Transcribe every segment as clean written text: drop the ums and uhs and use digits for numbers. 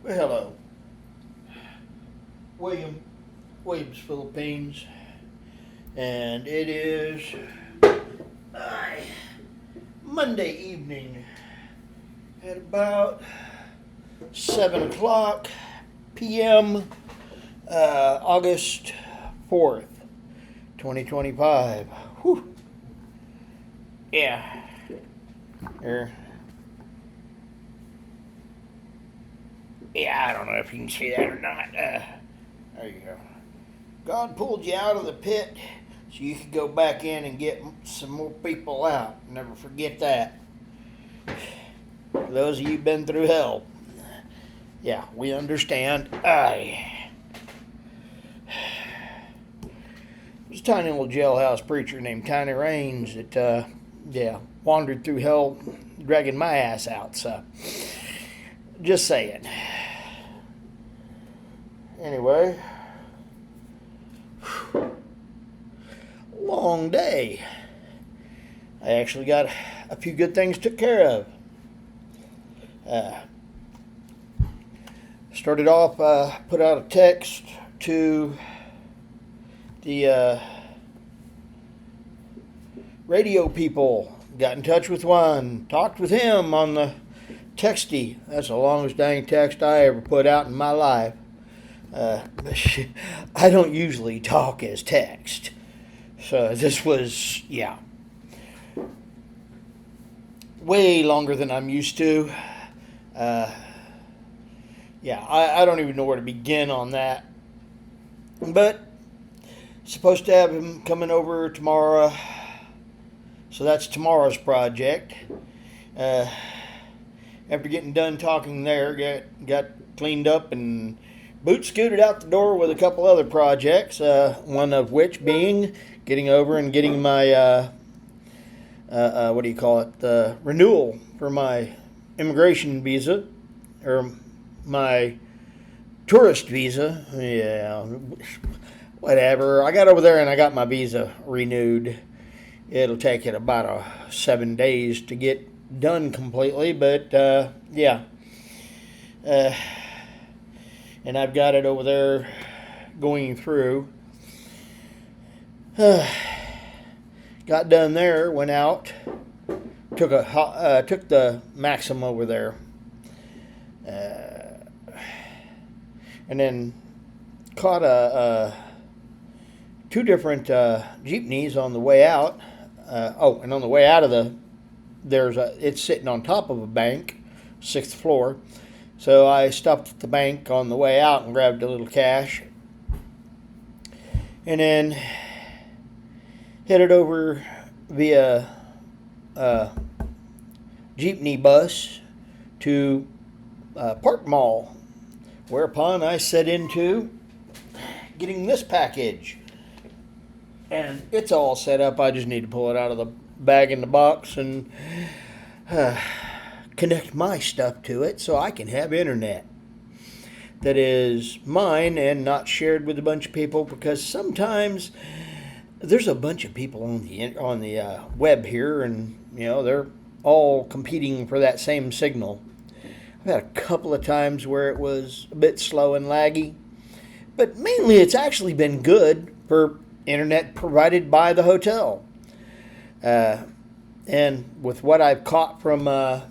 Well, hello, William, Williams, Philippines, and it is uh, Monday evening at about 7 o'clock p.m. August 4th, 2025. Whew. Yeah. Er, yeah, I don't know if you can see that or not. There you go. God pulled you out of the pit so you could go back in and get some more people out. Never forget that. For those of you who've been through hell, yeah, we understand. There's a tiny little jailhouse preacher named Tiny Rains that, wandered through hell dragging my ass out. So, just saying. Anyway, long day. I actually got a few good things took care of. Started off, put out a text to the radio people. Got in touch with one, talked with him on the texty. That's the longest dang text I ever put out in my life. I don't usually talk as text. So this was, way longer than I'm used to. I don't even know where to begin on that. But supposed to have him coming over tomorrow. So that's tomorrow's project. After getting done talking there, got cleaned up and boot scooted out the door with a couple other projects. One of which being getting over and getting my what do you call it? The renewal for my immigration visa or my tourist visa. Yeah, whatever. I got over there and I got my visa renewed. It'll take it about 7 days to get done completely, but and I've got it over there going through. Got done there, went out, took the Maxim over there, and then caught two different jeepneys on the way out. And on the way out of it's sitting on top of a bank, 6th floor. So I stopped at the bank on the way out and grabbed a little cash, and then headed over via jeepney bus to Park Mall, whereupon I set into getting this package. And it's all set up. I just need to pull it out of the bag in the box and connect my stuff to it so I can have internet that is mine and not shared with a bunch of people, because sometimes there's a bunch of people on the web here, and they're all competing for that same signal. I've had a couple of times where it was a bit slow and laggy, but mainly it's actually been good for internet provided by the hotel. And with what I've caught from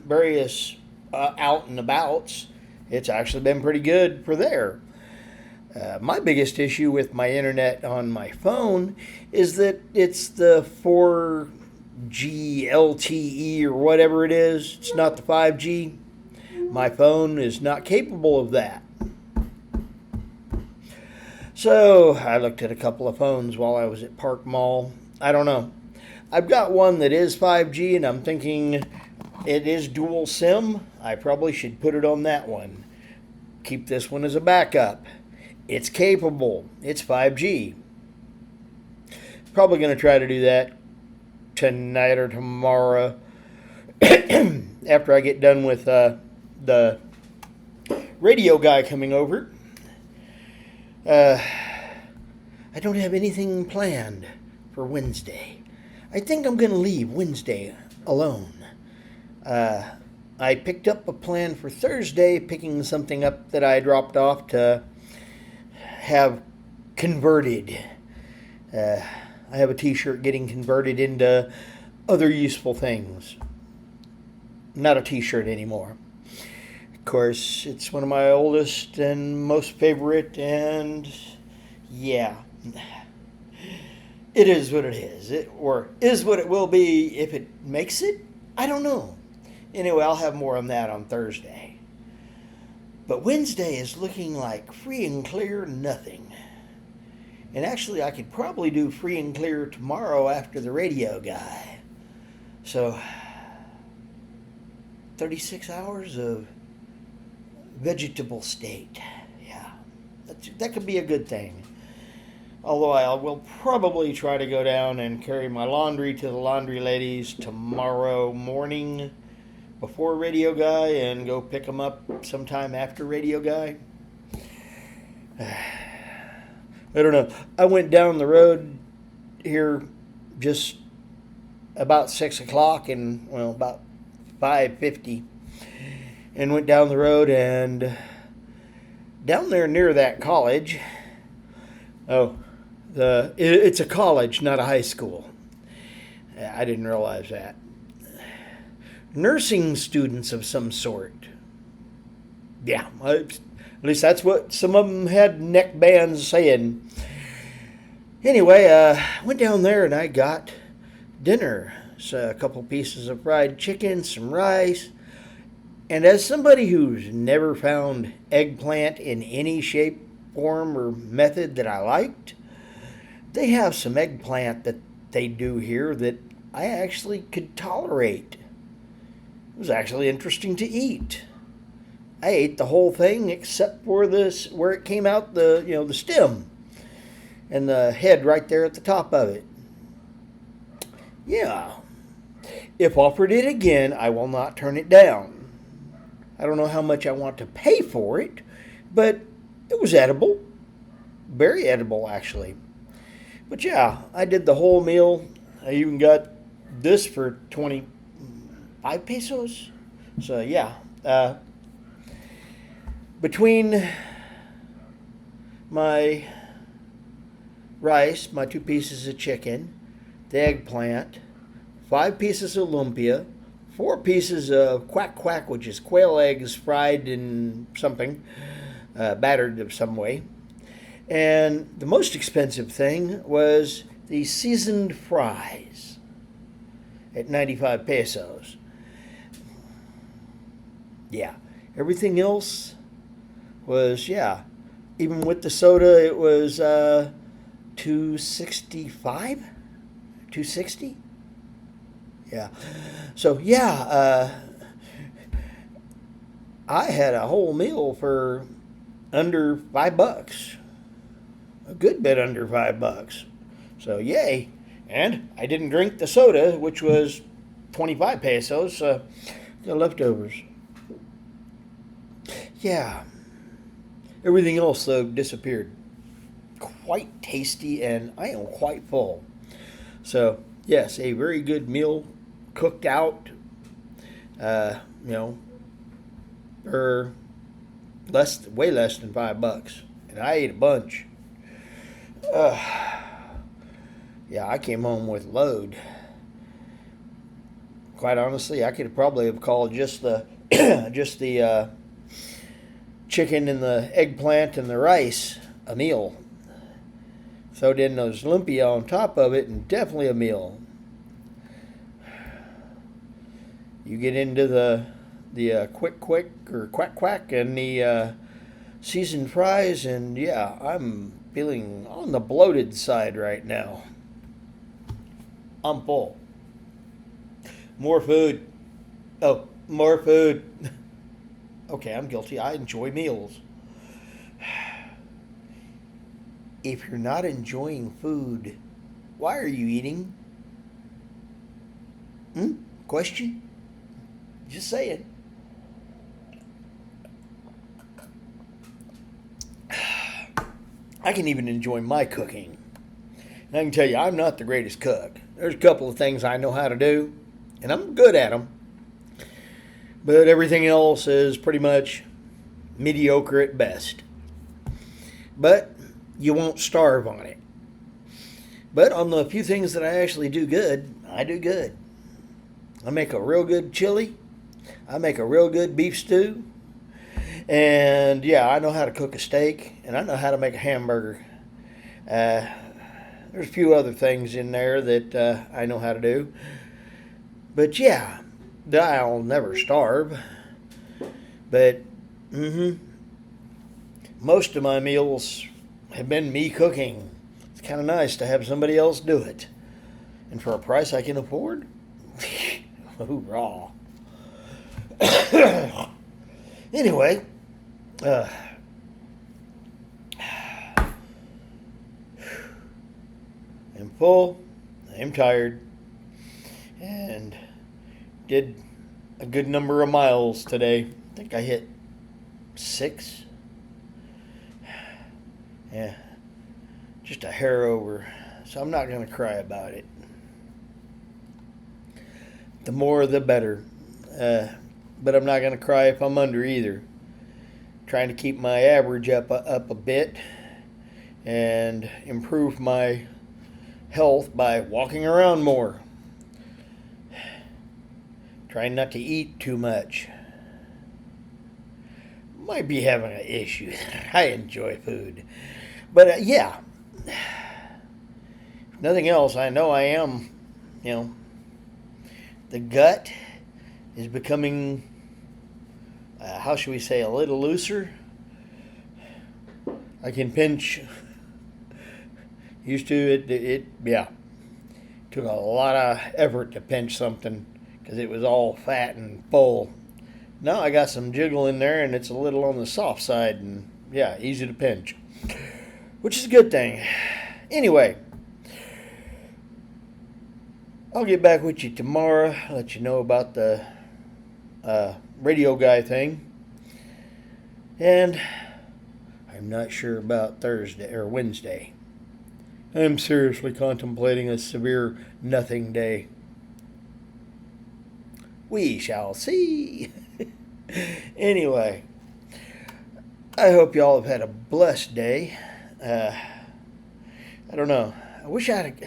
various out and abouts, it's actually been pretty good for there. My biggest issue with my internet on my phone is that it's the 4G LTE or whatever it is. It's not the 5G. My phone is not capable of that. So I looked at a couple of phones while I was at Park Mall. I don't know. I've got one that is 5G, and I'm thinking it is dual SIM. I probably should put it on that one. Keep this one as a backup. It's capable. It's 5G. Probably going to try to do that tonight or tomorrow after I get done with the radio guy coming over. I don't have anything planned for Wednesday. I think I'm going to leave Wednesday alone. I picked up a plan for Thursday, picking something up that I dropped off to have converted. I have a t-shirt getting converted into other useful things. Not a t-shirt anymore. Of course, it's one of my oldest and most favorite, and yeah, it is what it is. Or is what it will be if it makes it. I don't know. Anyway, I'll have more on that on Thursday. But Wednesday is looking like free and clear nothing. And actually, I could probably do free and clear tomorrow after the radio guy. So, 36 hours of vegetable state. Yeah, that could be a good thing. Although I will probably try to go down and carry my laundry to the laundry ladies tomorrow morning before Radio Guy and go pick them up sometime after Radio Guy. I don't know. I went down the road here just about 6 o'clock and, well, about 5:50, and went down the road, and down there near that college, it's a college, not a high school. I didn't realize that. Nursing students of some sort. Yeah, at least that's what some of them had neck bands saying. Anyway, went down there and I got dinner. So a couple pieces of fried chicken, some rice. And as somebody who's never found eggplant in any shape, form, or method that I liked, they have some eggplant that they do here that I actually could tolerate. It was actually interesting to eat. I ate the whole thing except for this where it came out, the stem and the head right there at the top of it. Yeah. If offered it again, I will not turn it down. I don't know how much I want to pay for it, but it was edible. Very edible, actually. But yeah, I did the whole meal. I even got this for 25 pesos. So yeah, between my rice, my 2 pieces of chicken, the eggplant, 5 pieces of lumpia, 4 pieces of quack quack, which is quail eggs fried in something, battered of some way. And the most expensive thing was the seasoned fries at 95 pesos. Yeah, everything else was, even with the soda, it was $265, $260. Yeah. So I had a whole meal for under $5, a good bit under $5. So yay! And I didn't drink the soda, which was 25 pesos. The leftovers. Yeah. Everything else though disappeared. Quite tasty, and I am quite full. So yes, a very good meal, cooked out. For way less than $5, and I ate a bunch. Yeah, I came home with a load. Quite honestly, I could probably have called just the chicken and the eggplant and the rice a meal. Throwed in those lumpia on top of it, and definitely a meal. You get into the quick or quack quack and the seasoned fries, and yeah, I'm feeling on the bloated side right now. I'm full. More food. Oh, more food. Okay, I'm guilty. I enjoy meals. If you're not enjoying food, why are you eating? Question? Just saying. I can even enjoy my cooking. And I can tell you, I'm not the greatest cook. There's a couple of things I know how to do, and I'm good at them. but everything else is pretty much mediocre at best. But you won't starve on it. But on the few things that I actually do good, I do good. I make a real good chili. I make a real good beef stew. And yeah, I know how to cook a steak, and I know how to make a hamburger. There's a few other things in there that I know how to do. But yeah, I'll never starve. But most of my meals have been me cooking. It's kind of nice to have somebody else do it. And for a price I can afford, hoorah. Anyway, I'm full, I'm tired, and did a good number of miles today. I think I hit 6. Yeah, just a hair over, so I'm not going to cry about it. The more the better, but I'm not going to cry if I'm under either. Trying to keep my average up a bit and improve my health by walking around more. Trying not to eat too much. Might be having an issue. I enjoy food. But yeah, if nothing else, I know I am, the gut is becoming, how should we say, a little looser. I can pinch. Used to, it took a lot of effort to pinch something because it was all fat and full. Now I got some jiggle in there and it's a little on the soft side and yeah, easy to pinch, which is a good thing. Anyway, I'll get back with you tomorrow, let you know about the radio guy thing. And I'm not sure about Thursday or Wednesday. I'm seriously contemplating a severe nothing day. We shall see. Anyway, I hope y'all have had a blessed day. I don't know. I wish I had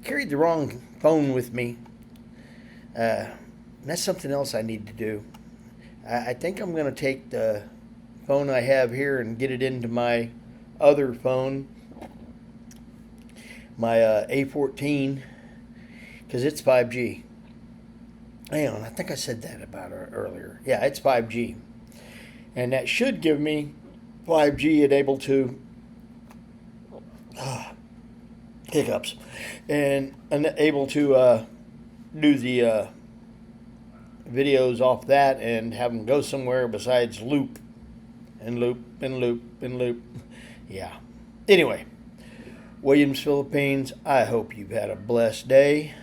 carried the wrong phone with me. That's something else I need to do. I think I'm going to take the phone I have here and get it into my other phone, my A14, because it's 5G. Hang on, I think I said that about it earlier. Yeah, it's 5G. And that should give me 5G and able to hiccups and able to do the videos off that and have them go somewhere besides loop and loop and loop and loop. Yeah. Anyway, Williams, Philippines, I hope you've had a blessed day.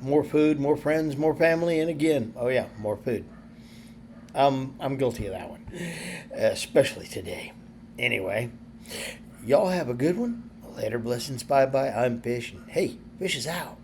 More food, more friends, more family, and again, oh yeah, more food. I'm guilty of that one, especially today. Anyway, y'all have a good one. Later, blessings, bye-bye. I'm Fish, and hey, Fish is out.